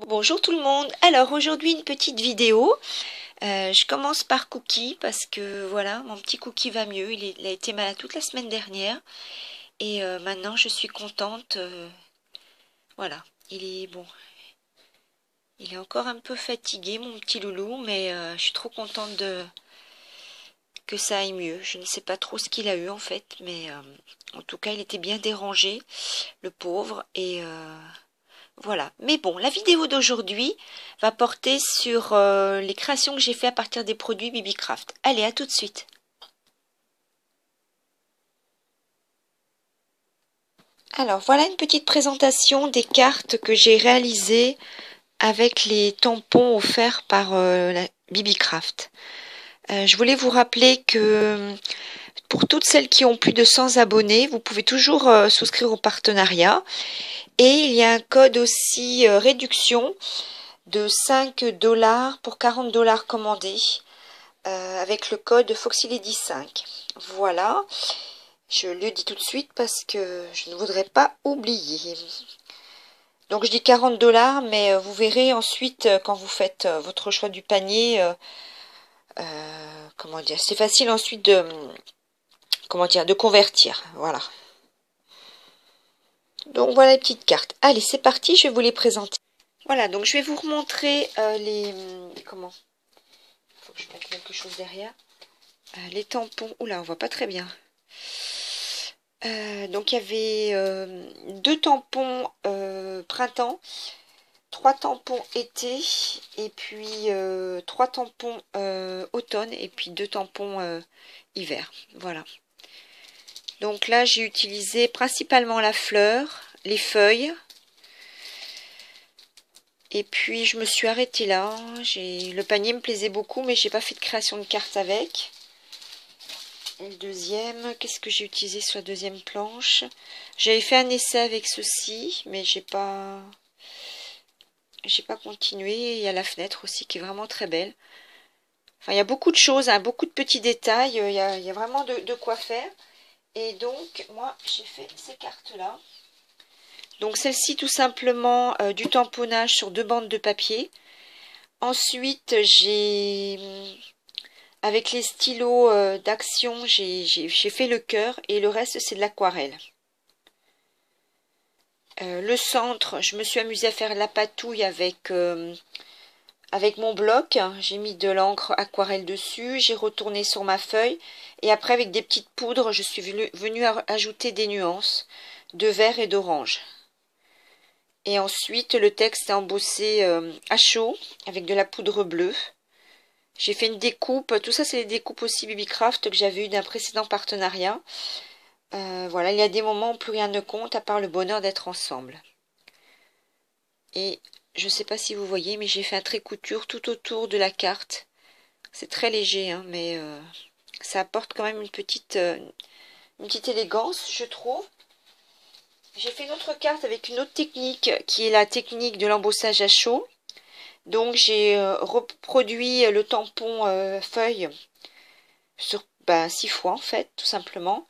Bonjour tout le monde. Alors aujourd'hui une petite vidéo. Je commence par Cookie parce que voilà, mon petit Cookie va mieux. Il a été malade toute la semaine dernière et maintenant je suis contente. Voilà, il est bon. Il est encore un peu fatigué mon petit loulou, mais je suis trop contente que ça aille mieux. Je ne sais pas trop ce qu'il a eu en fait, mais en tout cas il était bien dérangé, le pauvre, et voilà. Mais bon, la vidéo d'aujourd'hui va porter sur les créations que j'ai fait à partir des produits BBCraft. Allez, à tout de suite. Alors, voilà une petite présentation des cartes que j'ai réalisées avec les tampons offerts par la BBCraft. Je voulais vous rappeler que pour toutes celles qui ont plus de 100 abonnés, vous pouvez toujours souscrire au partenariat. Et il y a un code aussi réduction de 5 $ pour 40 $ commandés avec le code FoxyLady5. Voilà, je le dis tout de suite parce que je ne voudrais pas oublier. Donc je dis 40 $, mais vous verrez ensuite quand vous faites votre choix du panier, comment dire, c'est facile ensuite de, comment dire, de convertir. Voilà. Donc voilà les petites cartes. Allez, c'est parti, je vais vous les présenter. Voilà, donc je vais vous remontrer les... Comment? Il faut que je mette quelque chose derrière. Les tampons. Oula, on voit pas très bien. Donc il y avait 2 tampons printemps, 3 tampons été, et puis 3 tampons automne, et puis 2 tampons hiver. Voilà. Donc là, j'ai utilisé principalement la fleur, les feuilles. Et puis je me suis arrêtée là. Le panier me plaisait beaucoup, mais j'ai pas fait de création de cartes avec. Et le deuxième, qu'est-ce que j'ai utilisé sur la deuxième planche? J'avais fait un essai avec ceci, mais j'ai pas continué. Il y a la fenêtre aussi qui est vraiment très belle. Enfin, il y a beaucoup de choses, hein, beaucoup de petits détails. Il y a vraiment de quoi faire. Et donc, moi, j'ai fait ces cartes-là. Donc, celle-ci, tout simplement, du tamponnage sur 2 bandes de papier. Ensuite, avec les stylos d'action, j'ai fait le cœur et le reste, c'est de l'aquarelle. Le centre, je me suis amusée à faire la patouille avec mon bloc. J'ai mis de l'encre aquarelle dessus, j'ai retourné sur ma feuille. Et après, avec des petites poudres, je suis venue ajouter des nuances de vert et d'orange. Et ensuite, le texte est embossé à chaud avec de la poudre bleue. J'ai fait une découpe, tout ça c'est les découpes aussi BBCraft que j'avais eu d'un précédent partenariat. Voilà, il y a des moments où plus rien ne compte à part le bonheur d'être ensemble. Et je ne sais pas si vous voyez, mais j'ai fait un trait couture tout autour de la carte. C'est très léger, hein, mais ça apporte quand même une petite élégance, je trouve. J'ai fait une autre carte avec une autre technique qui est la technique de l'embossage à chaud. Donc j'ai reproduit le tampon feuille sur 6 fois en fait, tout simplement.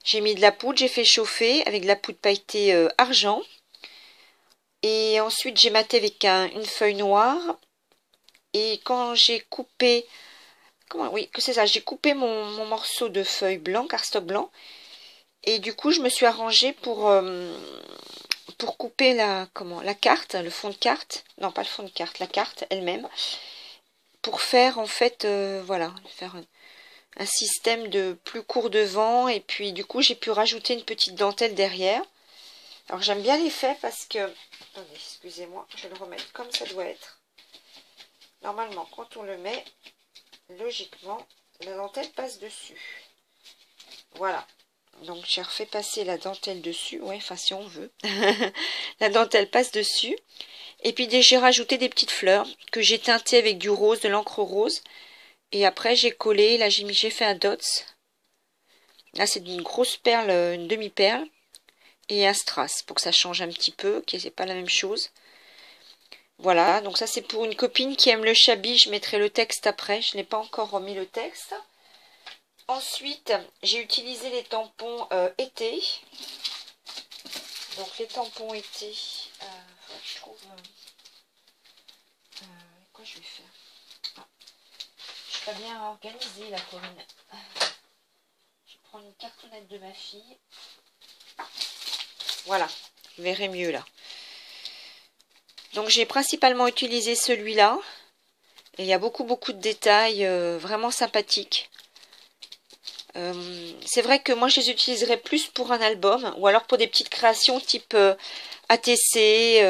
J'ai mis de la poudre, j'ai fait chauffer avec de la poudre pailletée argent. Et ensuite j'ai maté avec une feuille noire. Et quand j'ai coupé, oui, que c'est ça, j'ai coupé mon morceau de feuille blanc, cardstock blanc. Et du coup je me suis arrangée pour couper la carte, le fond de carte. Non, pas le fond de carte, la carte elle-même. Pour faire en fait, voilà, faire un système de plus court devant. Et puis du coup j'ai pu rajouter une petite dentelle derrière. Alors j'aime bien l'effet parce que, attendez, excusez-moi, je vais le remettre comme ça doit être. Normalement quand on le met, logiquement, la dentelle passe dessus. Voilà. Donc j'ai refait passer la dentelle dessus. Ouais, enfin si on veut. La dentelle passe dessus. Et puis j'ai rajouté des petites fleurs que j'ai teintées avec du rose, de l'encre rose. Et après j'ai collé, là j'ai fait un dots. Là c'est une grosse perle, une demi-perle. Et un strass pour que ça change un petit peu, que c'est pas la même chose. Voilà, donc ça c'est pour une copine qui aime le shabby, je mettrai le texte après, je n'ai pas encore remis le texte. Ensuite, j'ai utilisé les tampons été. Donc les tampons été, je trouve... quoi je vais faire? Ah, je suis pas bien organisée la Corinne. Je vais prendre une cartonnette de ma fille. Voilà, vous verrez mieux là. Donc j'ai principalement utilisé celui-là. Et il y a beaucoup de détails vraiment sympathiques. C'est vrai que moi je les utiliserais plus pour un album ou alors pour des petites créations type ATC,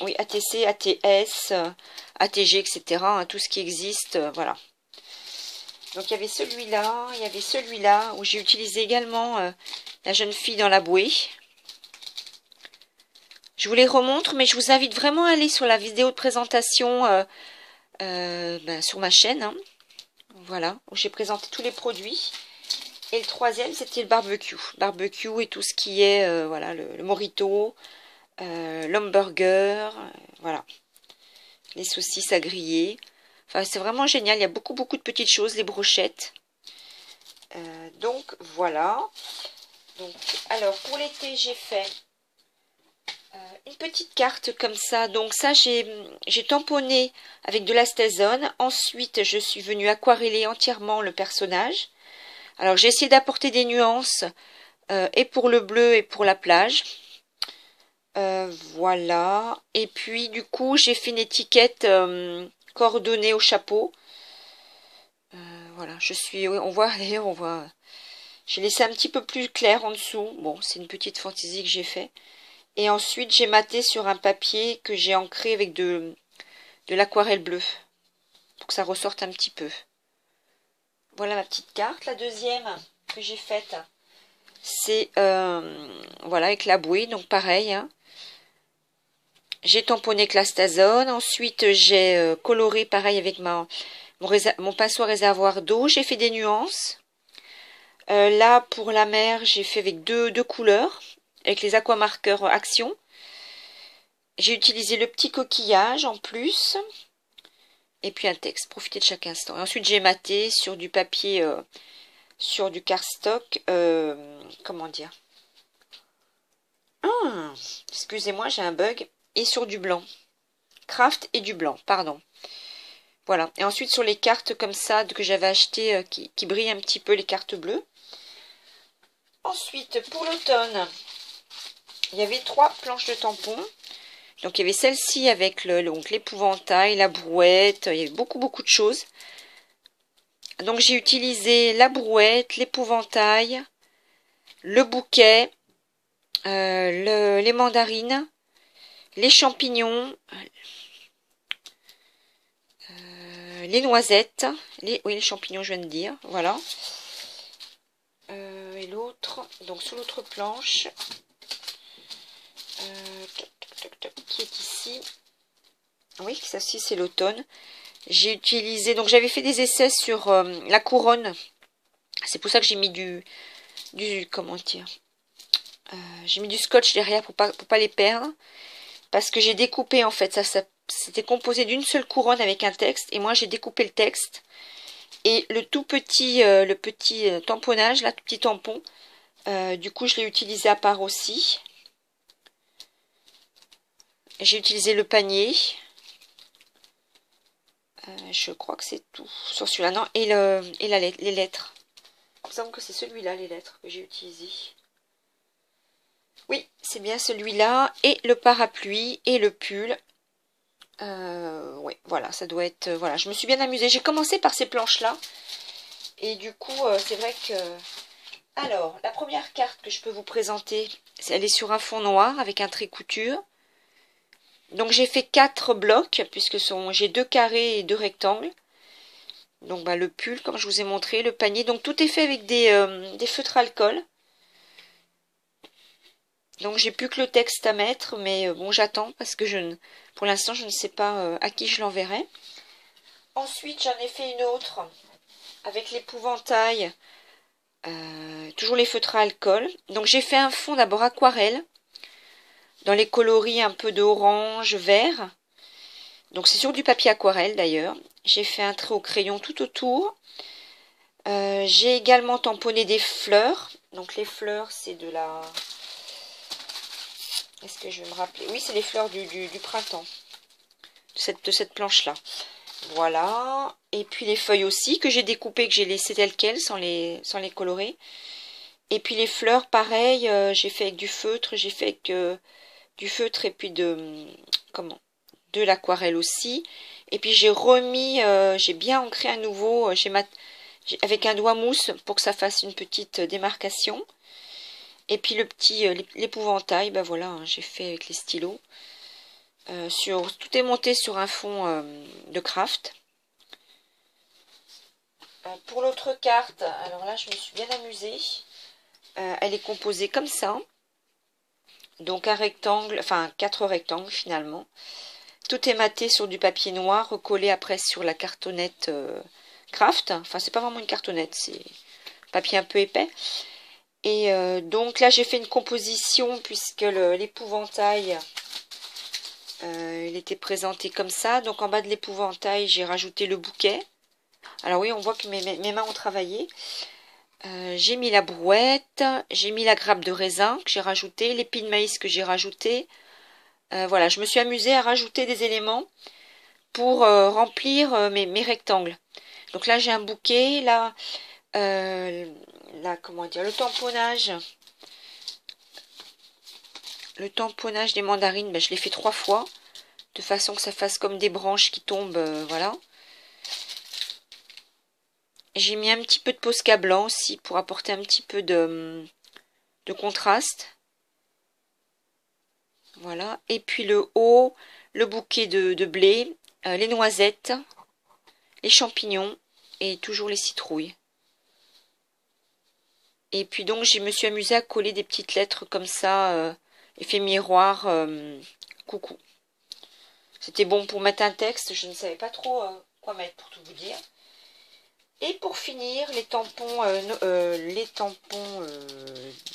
oui ATC, ATS, ATG, etc. Hein, tout ce qui existe, voilà. Donc il y avait celui-là, il y avait celui-là où j'ai utilisé également la jeune fille dans la bouée. Je vous les remontre, mais je vous invite vraiment à aller sur la vidéo de présentation sur ma chaîne. Hein. Voilà, où j'ai présenté tous les produits. Et le troisième, c'était le barbecue. Barbecue et tout ce qui est, voilà, le mojito, l'hamburger, voilà. Les saucisses à griller. Enfin, c'est vraiment génial. Il y a beaucoup de petites choses, les brochettes. Donc, voilà. Donc, alors, pour l'été, j'ai fait une petite carte comme ça. Donc, ça, j'ai tamponné avec de l'astazone. Ensuite, je suis venue aquareller entièrement le personnage. Alors, j'ai essayé d'apporter des nuances et pour le bleu et pour la plage. Voilà. Et puis, du coup, j'ai fait une étiquette coordonnée au chapeau. Voilà, on voit, d'ailleurs, on voit... J'ai laissé un petit peu plus clair en dessous. Bon, c'est une petite fantaisie que j'ai fait. Et ensuite, j'ai maté sur un papier que j'ai ancré avec de l'aquarelle bleue. Pour que ça ressorte un petit peu. Voilà ma petite carte. La deuxième que j'ai faite, c'est voilà, avec la bouée. Donc pareil, hein. J'ai tamponné avec l'astazone. Ensuite, j'ai coloré pareil avec mon pinceau à réservoir d'eau. J'ai fait des nuances. Là, pour la mer, j'ai fait avec deux couleurs. Avec les aquamarqueurs Action. J'ai utilisé le petit coquillage en plus. Et puis un texte. Profitez de chaque instant. Et ensuite, j'ai maté sur du papier... sur du cardstock, comment dire, excusez-moi, j'ai un bug, et sur du blanc, craft et du blanc, pardon, voilà, et ensuite sur les cartes comme ça, que j'avais achetées, qui brillent un petit peu, les cartes bleues. Ensuite, pour l'automne, il y avait 3 planches de tampons, donc il y avait celle-ci avec l'épouvantail, la brouette, il y avait beaucoup de choses. Donc j'ai utilisé la brouette, l'épouvantail, le bouquet, les mandarines, les champignons, les noisettes, oui les champignons je viens de dire, voilà. Et l'autre, donc sur l'autre planche, qui est ici, oui ça aussi c'est l'automne. J'ai utilisé, donc j'avais fait des essais sur la couronne, c'est pour ça que j'ai mis comment dire, j'ai mis du scotch derrière pour pas les perdre. Parce que j'ai découpé en fait, ça c'était composé d'une seule couronne avec un texte. Et moi j'ai découpé le texte. Et le petit tamponnage, là, tout petit tampon, du coup je l'ai utilisé à part aussi. J'ai utilisé le panier. Je crois que c'est tout sur celui-là. Non, et les lettres. Il me semble que c'est celui-là, les lettres que j'ai utilisé. Oui, c'est bien celui-là. Et le parapluie et le pull. Oui, voilà, ça doit être... voilà, je me suis bien amusée. J'ai commencé par ces planches-là. Et du coup, c'est vrai que... Alors, la première carte que je peux vous présenter, elle est sur un fond noir avec un trait couture. Donc, j'ai fait 4 blocs, puisque j'ai 2 carrés et 2 rectangles. Donc, bah, le pull, comme je vous ai montré, le panier. Donc, tout est fait avec des feutres alcool. Donc, j'ai plus que le texte à mettre, mais bon, j'attends parce que pour l'instant, je ne sais pas à qui je l'enverrai. Ensuite, j'en ai fait une autre avec l'épouvantail, toujours les feutres à alcool. Donc, j'ai fait un fond d'abord aquarelle, dans les coloris un peu d'orange, vert. Donc, c'est sur du papier aquarelle d'ailleurs. J'ai fait un trait au crayon tout autour. J'ai également tamponné des fleurs. Donc, les fleurs, c'est de la... Est-ce que je vais me rappeler? Oui, c'est les fleurs du printemps. cette planche-là. Voilà. Et puis les feuilles aussi, que j'ai découpées, que j'ai laissées telles quelles, sans les colorer. Et puis les fleurs, pareil, j'ai fait avec du feutre, j'ai fait avec du feutre et puis de l'aquarelle aussi. Et puis j'ai bien ancré à nouveau, avec un doigt mousse pour que ça fasse une petite démarcation. Et puis l'épouvantail, ben voilà, hein, j'ai fait avec les stylos. Tout est monté sur un fond de craft. Pour l'autre carte, alors là je me suis bien amusée. Elle est composée comme ça. Donc un rectangle, enfin 4 rectangles finalement. Tout est maté sur du papier noir, recollé après sur la cartonnette craft. Enfin c'est pas vraiment une cartonnette, c'est papier un peu épais. Et donc là j'ai fait une composition puisque l'épouvantail il était présenté comme ça. Donc en bas de l'épouvantail j'ai rajouté le bouquet. Alors oui, on voit que mes mains ont travaillé. J'ai mis la brouette, j'ai mis la grappe de raisin que j'ai rajouté, l'épi de maïs que j'ai rajouté. Voilà, je me suis amusée à rajouter des éléments pour remplir mes rectangles. Donc là j'ai un bouquet, là, comment dire, le tamponnage des mandarines, ben, je l'ai fait 3 fois, de façon que ça fasse comme des branches qui tombent, voilà. J'ai mis un petit peu de Posca blanc aussi pour apporter un petit peu de contraste. Voilà. Et puis le haut, le bouquet de blé, les noisettes, les champignons et toujours les citrouilles. Et puis donc je me suis amusée à coller des petites lettres comme ça, effet miroir, coucou. C'était bon pour mettre un texte, je ne savais pas trop quoi mettre pour tout vous dire. Et pour finir, les tampons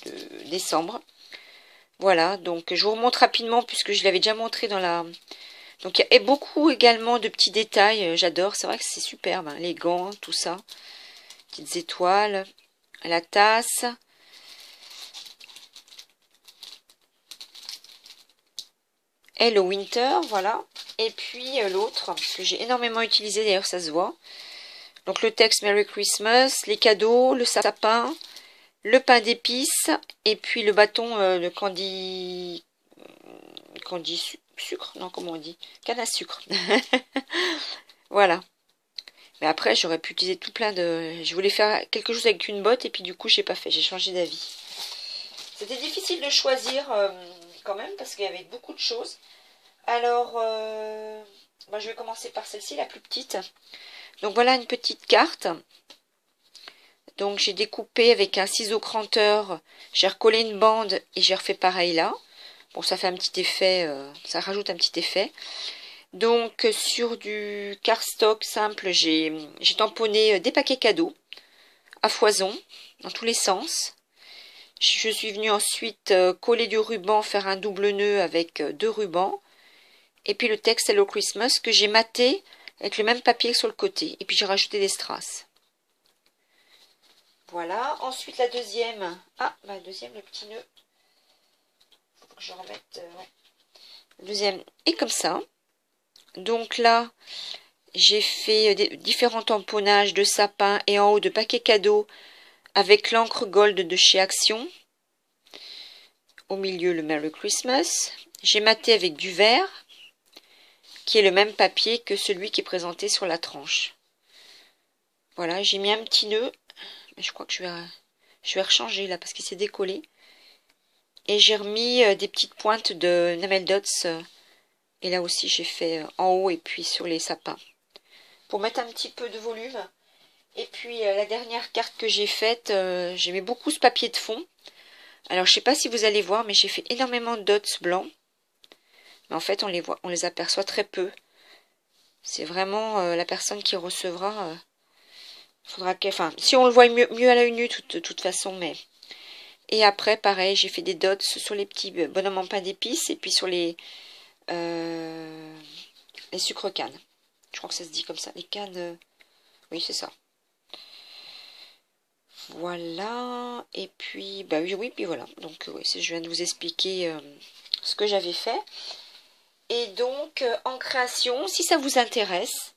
de décembre. Voilà, donc je vous remontre rapidement puisque je l'avais déjà montré dans la... Donc il y a beaucoup également de petits détails, j'adore, c'est vrai que c'est superbe, hein, les gants, tout ça. Petites étoiles, la tasse. Hello Winter, voilà. Et puis l'autre, que j'ai énormément utilisé, d'ailleurs ça se voit. Donc le texte Merry Christmas, les cadeaux, le sapin, le pain d'épices, et puis le bâton de sucre, non comment on dit, canne à sucre. Voilà. Mais après j'aurais pu utiliser tout plein de... Je voulais faire quelque chose avec une botte et puis du coup j'ai pas fait, j'ai changé d'avis. C'était difficile de choisir quand même parce qu'il y avait beaucoup de choses. Alors je vais commencer par celle-ci, la plus petite. Donc voilà une petite carte. Donc j'ai découpé avec un ciseau cranteur, j'ai recollé une bande et j'ai refait pareil là. Bon, ça fait un petit effet, ça rajoute un petit effet. Donc sur du cardstock simple, j'ai tamponné des paquets cadeaux à foison dans tous les sens. Je suis venue ensuite coller du ruban, faire un double nœud avec 2 rubans. Et puis le texte Hello Christmas que j'ai maté avec le même papier sur le côté. Et puis j'ai rajouté des strass. Voilà. Ensuite la deuxième. Ah, la deuxième, le petit nœud. Faut que je remette. Ouais. Le deuxième est comme ça. Donc là, j'ai fait différents tamponnages de sapin et en haut de paquets cadeaux avec l'encre gold de chez Action. Au milieu, le Merry Christmas. J'ai maté avec du vert, qui est le même papier que celui qui est présenté sur la tranche. Voilà, j'ai mis un petit nœud. Mais je crois que je vais rechanger là parce qu'il s'est décollé. Et j'ai remis des petites pointes de Namel Dots. Et là aussi, j'ai fait en haut et puis sur les sapins. Pour mettre un petit peu de volume. Et puis la dernière carte que j'ai faite, j'aimais beaucoup ce papier de fond. Alors je ne sais pas si vous allez voir, mais j'ai fait énormément de dots blancs. Mais en fait, on les aperçoit très peu. C'est vraiment la personne qui recevra. Faudra enfin, si on le voit mieux à l'œil nu, de toute façon, mais. Et après, pareil, j'ai fait des dots sur les petits bonhommes en pain d'épices et puis sur les sucres cannes. Je crois que ça se dit comme ça. Les cannes. Oui, c'est ça. Voilà. Et puis, bah oui, puis voilà. Donc, oui, je viens de vous expliquer ce que j'avais fait. Et donc, en création, si ça vous intéresse,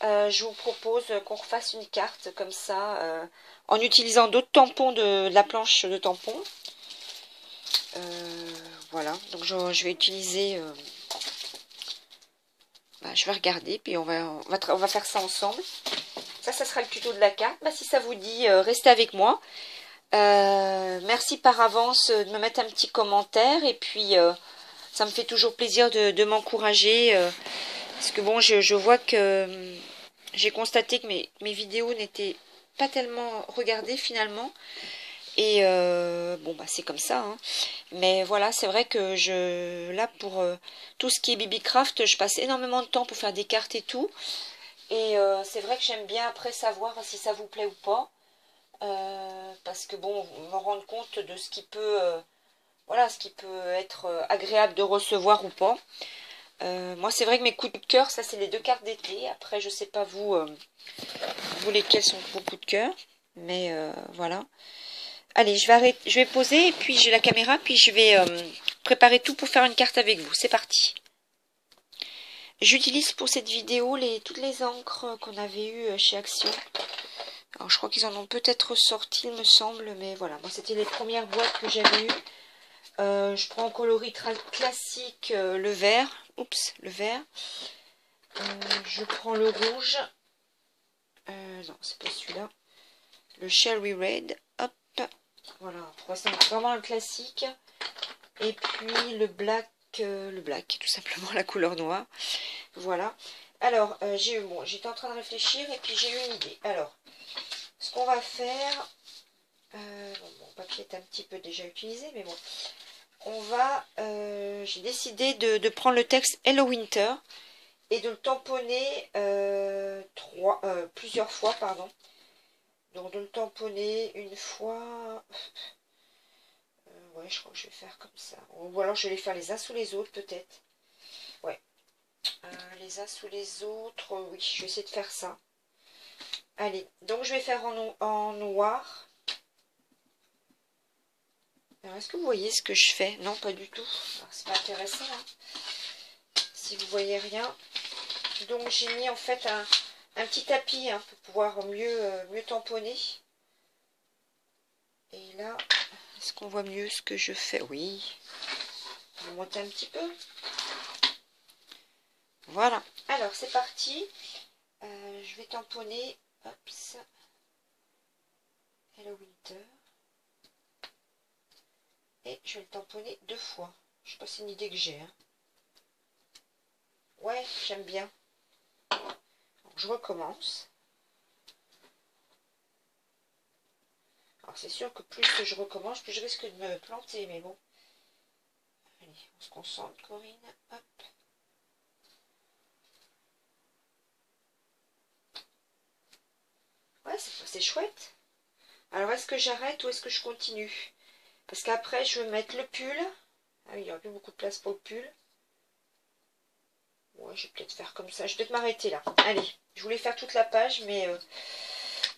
je vous propose qu'on refasse une carte comme ça, en utilisant d'autres tampons de la planche de tampons. Voilà, donc je vais utiliser... je vais regarder, puis on va faire ça ensemble. Ça sera le tuto de la carte. Si ça vous dit, restez avec moi. Merci par avance de me mettre un petit commentaire. Et puis, ça me fait toujours plaisir de m'encourager. Parce que bon, je vois que j'ai constaté que mes vidéos n'étaient pas tellement regardées finalement. Et bon, c'est comme ça. Hein. Mais voilà, c'est vrai que là, pour tout ce qui est BBcraft, je passe énormément de temps pour faire des cartes et tout. Et c'est vrai que j'aime bien après savoir si ça vous plaît ou pas. Parce que bon, me rendre compte de ce qui peut, voilà, ce qui peut être agréable de recevoir ou pas. Moi, c'est vrai que mes coups de cœur, ça c'est les 2 cartes d'été. Après, je sais pas vous, vous lesquels sont vos coups de cœur. Mais voilà. Allez, je vais poser et puis j'ai la caméra, puis je vais préparer tout pour faire une carte avec vous. C'est parti. J'utilise pour cette vidéo toutes les encres qu'on avait eues chez Action. Alors je crois qu'ils en ont peut-être sorti, il me semble, mais voilà. Moi, c'était les premières boîtes que j'avais eues. Je prends en coloris classique le vert. Oups, le vert. Je prends le rouge. Non, c'est pas celui-là. Le Cherry Red. Hop. Voilà, c'est vraiment le classique. Et puis le black, tout simplement, la couleur noire. Voilà. Alors, j'étais en train de réfléchir et puis j'ai eu une idée. Alors, ce qu'on va faire... mon papier est un petit peu déjà utilisé, mais bon. J'ai décidé de prendre le texte Hello Winter et de le tamponner plusieurs fois, pardon. Donc de le tamponner une fois... ouais, je crois que je vais faire comme ça. Ou alors je vais les faire les uns sous les autres, peut-être. Ouais. Les uns sous les autres, oui, je vais essayer de faire ça. Allez, donc je vais faire en noir. Alors, est-ce que vous voyez ce que je fais? Non, pas du tout. C'est pas intéressant, hein, si vous voyez rien. Donc, j'ai mis en fait un petit tapis hein, pour pouvoir mieux tamponner. Et là, est-ce qu'on voit mieux ce que je fais? Oui. Je vais monter un petit peu. Voilà. Alors, c'est parti. Je vais tamponner. Hop. Hello Winter. Et je vais le tamponner 2 fois. Je sais pas si c'est une idée que j'ai. Hein. Ouais, j'aime bien. Donc, je recommence. Alors c'est sûr que plus je recommence, plus je risque de me planter. Mais bon. Allez, on se concentre, Corinne. Hop. Ouais, c'est chouette. Alors, est-ce que j'arrête ou est-ce que je continue? Parce qu'après, je vais mettre le pull. Ah oui, il n'y aura plus beaucoup de place pour le pull. Ouais, je vais peut-être faire comme ça. Je vais peut-être m'arrêter là. Allez, je voulais faire toute la page, mais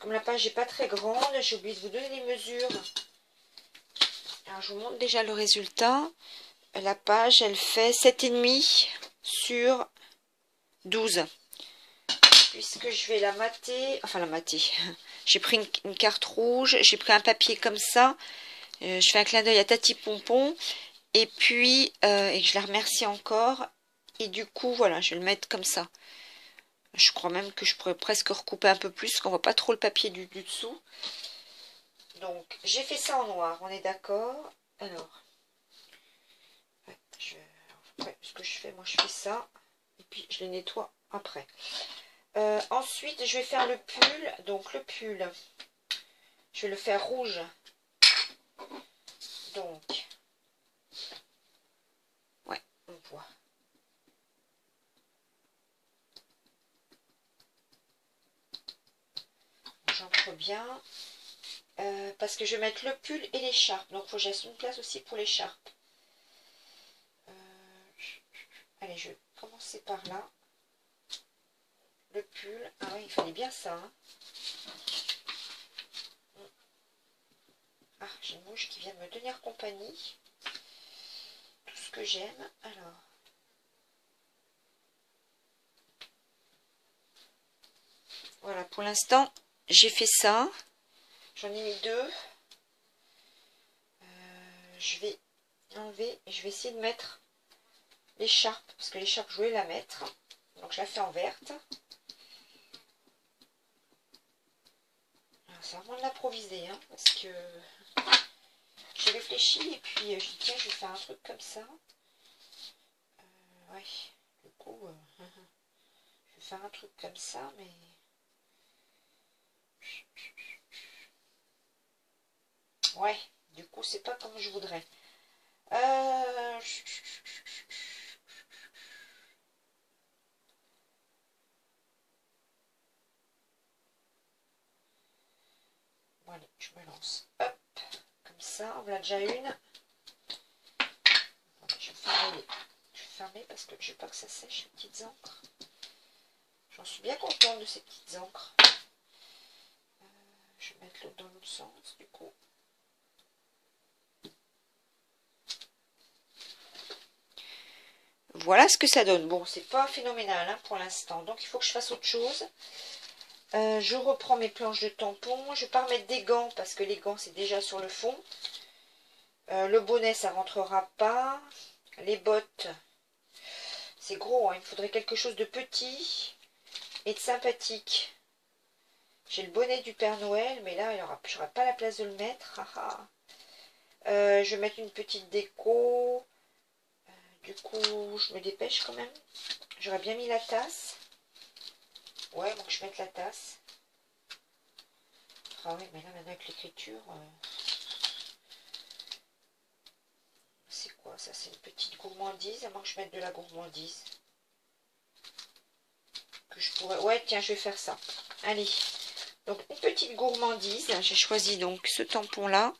comme la page n'est pas très grande, j'ai oublié de vous donner les mesures. Alors, je vous montre déjà le résultat. La page, elle fait 7,5 sur 12. Puisque je vais la mater. Enfin, la mater. J'ai pris une carte rouge. J'ai pris un papier comme ça. Je fais un clin d'œil à Tati Pompon. Et puis, et je la remercie encore. Et du coup, voilà, je vais le mettre comme ça. Je crois même que je pourrais presque recouper un peu plus, parce qu'on voit pas trop le papier du dessous. Donc, j'ai fait ça en noir, on est d'accord. Alors, ce que je fais, moi je fais ça. Et puis, je les nettoie après. Ensuite, je vais faire le pull. Donc, le pull, je vais le faire rouge. Donc, ouais, on voit. J'entre bien. Parce que je vais mettre le pull et l'écharpe. Donc, il faut que j'aille une place aussi pour l'écharpe. Allez, je vais commencer par là. Le pull. Ah oui, il fallait bien ça. Hein. Ah, j'ai une mouche qui vient de me tenir compagnie. Tout ce que j'aime. Alors. Voilà, pour l'instant, j'ai fait ça. J'en ai mis 2. Je vais enlever et je vais essayer de mettre l'écharpe. Parce que l'écharpe, je voulais la mettre. Donc, je la fais en verte. C'est vraiment de l'improviser, hein, parce que j'ai réfléchi et puis j'ai dit, tiens, je vais faire un truc comme ça. Ouais, du coup, je vais faire un truc comme ça, mais... Ouais, du coup, c'est pas comme je voudrais. Bon, allez, je me lance. Hop, comme ça, on voilà déjà une. Bon, je vais fermer parce que je veux pas que ça sèche, les petites encres. J'en suis bien contente de ces petites encres. Je vais mettre l'autre dans l'autre sens, du coup. Voilà ce que ça donne. Bon, c'est pas phénoménal hein, pour l'instant. Donc, il faut que je fasse autre chose. Je reprends mes planches de tampons. Je vais pas remettre des gants parce que les gants, c'est déjà sur le fond. Le bonnet, ça rentrera pas. Les bottes, c'est gros. Hein. Il me faudrait quelque chose de petit et de sympathique. J'ai le bonnet du Père Noël, mais là, j'aurai pas la place de le mettre. Je vais mettre une petite déco. Du coup, je me dépêche quand même. J'aurais bien mis la tasse. Ouais, donc je vais mettre la tasse. Ah oui, mais là, maintenant avec l'écriture... C'est quoi ça? C'est une petite gourmandise. À moins que je mette de la gourmandise. Que je pourrais... Ouais, tiens, je vais faire ça. Allez. Donc, une petite gourmandise. J'ai choisi donc ce tampon-là.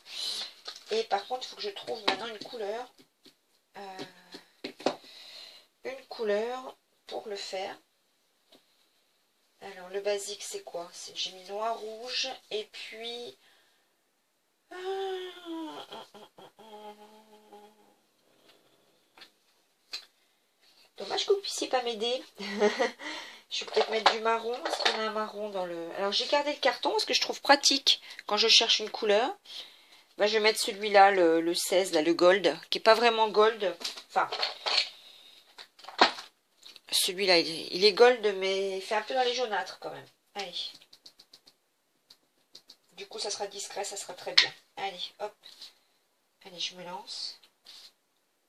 Et par contre, il faut que je trouve maintenant une couleur. Une couleur pour le faire. Alors, le basique, c'est quoi? J'ai mis noir, rouge. Et puis... Dommage que vous ne puissiez pas m'aider. Je vais peut-être mettre du marron. Est-ce qu'on a un marron dans le... Alors, j'ai gardé le carton parce que je trouve pratique quand je cherche une couleur. Ben, je vais mettre celui-là, le 16, là, le gold, qui n'est pas vraiment gold. Enfin, celui-là, il est gold, mais il fait un peu dans les jaunâtres quand même. Allez. Du coup, ça sera discret, ça sera très bien. Allez, hop. Allez, je me lance.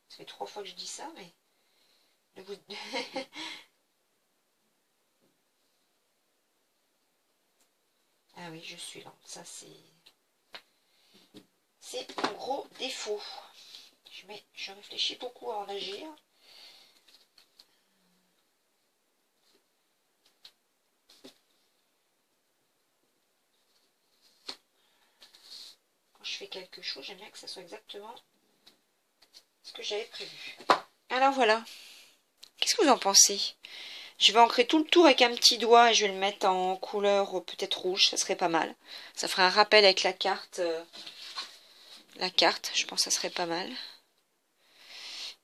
Ça fait 3 fois que je dis ça, mais... Ah oui, je suis lente. Ça, c'est mon gros défaut. Je réfléchis beaucoup à en agir. Quand je fais quelque chose, j'aime bien que ça soit exactement ce que j'avais prévu. Alors voilà. Qu'est-ce que vous en pensez? Je vais ancrer tout le tour avec un petit doigt et je vais le mettre en couleur peut-être rouge, ça serait pas mal. Ça ferait un rappel avec la carte. Je pense que ça serait pas mal.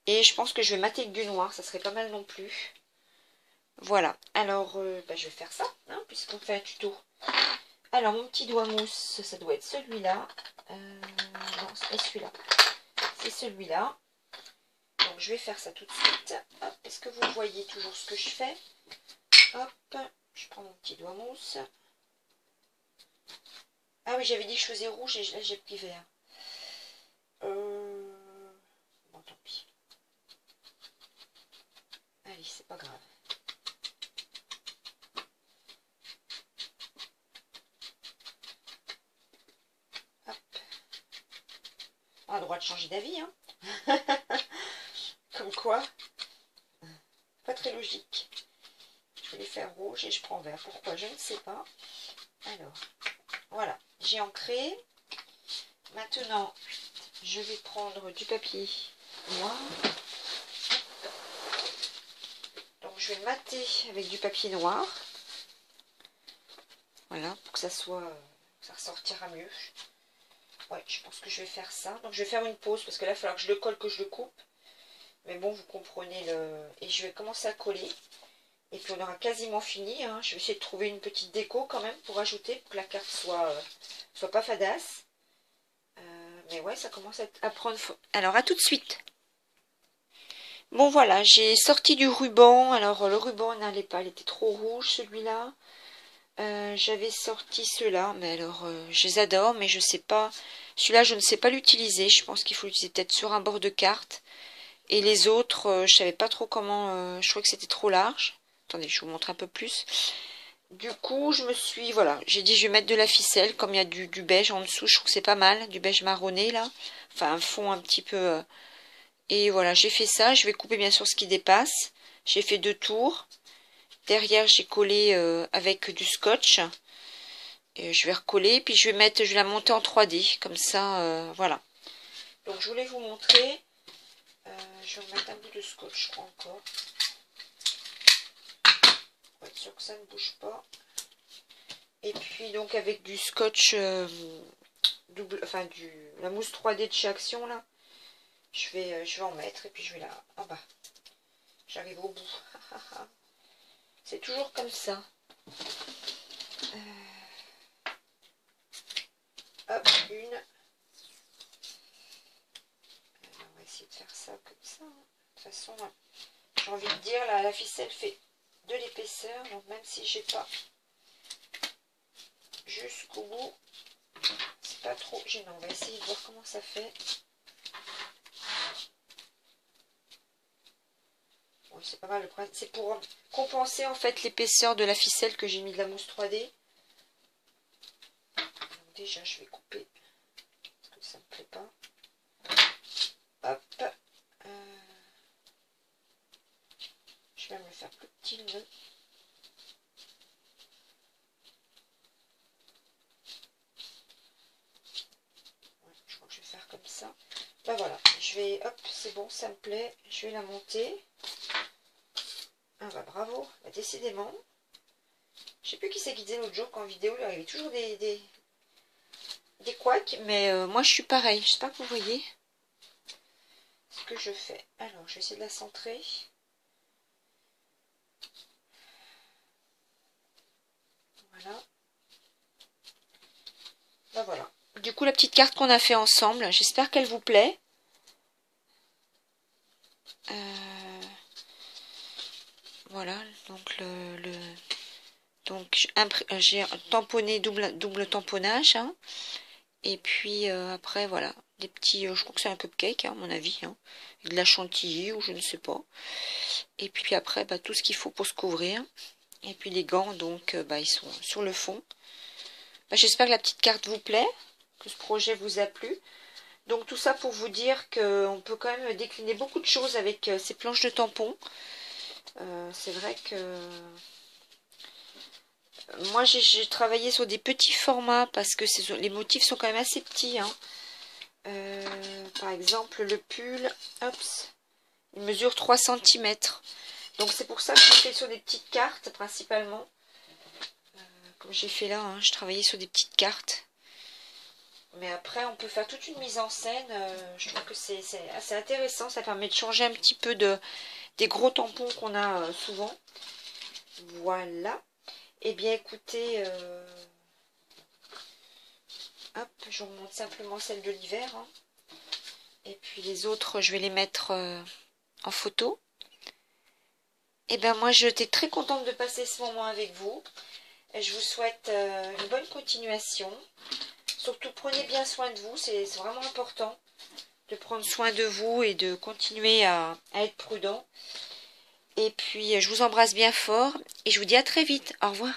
Et je pense que je vais mater avec du noir, ça serait pas mal non plus. Voilà, alors je vais faire ça, hein, puisqu'on fait un tuto. Alors mon petit doigt mousse, ça doit être celui-là. Non, c'est pas celui-là. C'est celui-là. Donc je vais faire ça tout de suite. Est-ce que vous voyez toujours ce que je fais? Hop, je prends mon petit doigt mousse. Ah oui, j'avais dit que je faisais rouge et là j'ai pris vert. Bon, tant pis. Allez, c'est pas grave. Hop. On a le droit de changer d'avis, hein. Comme quoi. Pas très logique. Je vais les faire rouge et je prends vert. Pourquoi? Je ne sais pas. Alors, voilà. J'ai ancré. Maintenant, je vais prendre du papier noir. Donc, je vais le mater avec du papier noir. Voilà, pour que ça soit... ça ressortira mieux. Ouais, je pense que je vais faire ça. Donc, je vais faire une pause parce que là, il va falloir que je le colle, que je le coupe. Mais bon, vous comprenez le... Et je vais commencer à coller. Et puis on aura quasiment fini. Hein. Je vais essayer de trouver une petite déco quand même pour ajouter, pour que la carte soit pas fadasse. Mais ouais, ça commence à prendre... Alors, à tout de suite. Bon, voilà, j'ai sorti du ruban. Alors, le ruban n'allait pas, il était trop rouge, celui-là. J'avais sorti ceux-là, mais alors, je les adore, mais je sais pas... Celui-là, je ne sais pas l'utiliser. Je pense qu'il faut l'utiliser peut-être sur un bord de carte. Et les autres, je savais pas trop comment... je trouvais que c'était trop large. Attendez, je vous montre un peu plus. Du coup, je me suis... Voilà, j'ai dit je vais mettre de la ficelle. Comme il y a du beige en dessous, je trouve que c'est pas mal. Du beige marronné, là. Enfin, un fond un petit peu... Et voilà, j'ai fait ça. Je vais couper bien sûr ce qui dépasse. J'ai fait 2 tours. Derrière, j'ai collé avec du scotch. Et je vais recoller. Puis je vais la monter en 3D. Comme ça, voilà. Donc, je voulais vous montrer. Je vais remettre un bout de scotch, je crois encore. Pour être sûr que ça ne bouge pas. Et puis, donc, avec du scotch double, enfin, la mousse 3D de chez Action, là. Je vais en mettre. Et puis, je vais là, en bas. J'arrive au bout. C'est toujours comme ça. Hop, une. On va essayer de faire ça comme ça. De toute façon, j'ai envie de dire, là, la ficelle fait de l'épaisseur. Donc, même si j'ai pas jusqu'au bout, c'est pas trop gênant. On va essayer de voir comment ça fait. Bon, c'est pas mal. C'est pour compenser en fait l'épaisseur de la ficelle que j'ai mis de la mousse 3D. Donc déjà, je vais couper parce que ça me plaît pas. Hop. Je vais me le faire plus petit le nœud. Ouais, je crois que je vais faire comme ça. Bah voilà, je vais, hop, c'est bon, ça me plaît. Je vais la monter. Ah bah bravo, bah, décidément. Je sais plus qui c'est qui disait l'autre jour qu'en vidéo, il arrivait toujours des couacs, mais moi je suis pareil. J'espère que vous voyez ce que je fais. Alors, je vais essayer de la centrer. Voilà. Ben voilà. Du coup, la petite carte qu'on a fait ensemble, j'espère qu'elle vous plaît. Voilà, donc j'ai tamponné double tamponnage. Hein. Et puis après, voilà, des petits, je crois que c'est un cupcake, hein, à mon avis, hein, de la chantilly ou je ne sais pas. Et puis après, bah, tout ce qu'il faut pour se couvrir. Et puis les gants, donc, bah, ils sont sur le fond. Bah, j'espère que la petite carte vous plaît, que ce projet vous a plu. Donc tout ça pour vous dire qu'on peut quand même décliner beaucoup de choses avec ces planches de tampons. C'est vrai que moi j'ai travaillé sur des petits formats parce que les motifs sont quand même assez petits. Hein. Par exemple le pull, il mesure 3 cm. Donc c'est pour ça que je fais sur des petites cartes principalement. Comme j'ai fait là, hein, je travaillais sur des petites cartes. Mais après, on peut faire toute une mise en scène. Je trouve que c'est assez intéressant. Ça permet de changer un petit peu des gros tampons qu'on a souvent. Voilà. Eh bien, écoutez, hop, je vous remonte simplement celle de l'hiver. Hein. Et puis les autres, je vais les mettre en photo. Eh bien, moi, j'étais très contente de passer ce moment avec vous. Et je vous souhaite une bonne continuation. Surtout, prenez bien soin de vous, c'est vraiment important de prendre soin de vous et de continuer à être prudent. Et puis, je vous embrasse bien fort et je vous dis à très vite. Au revoir.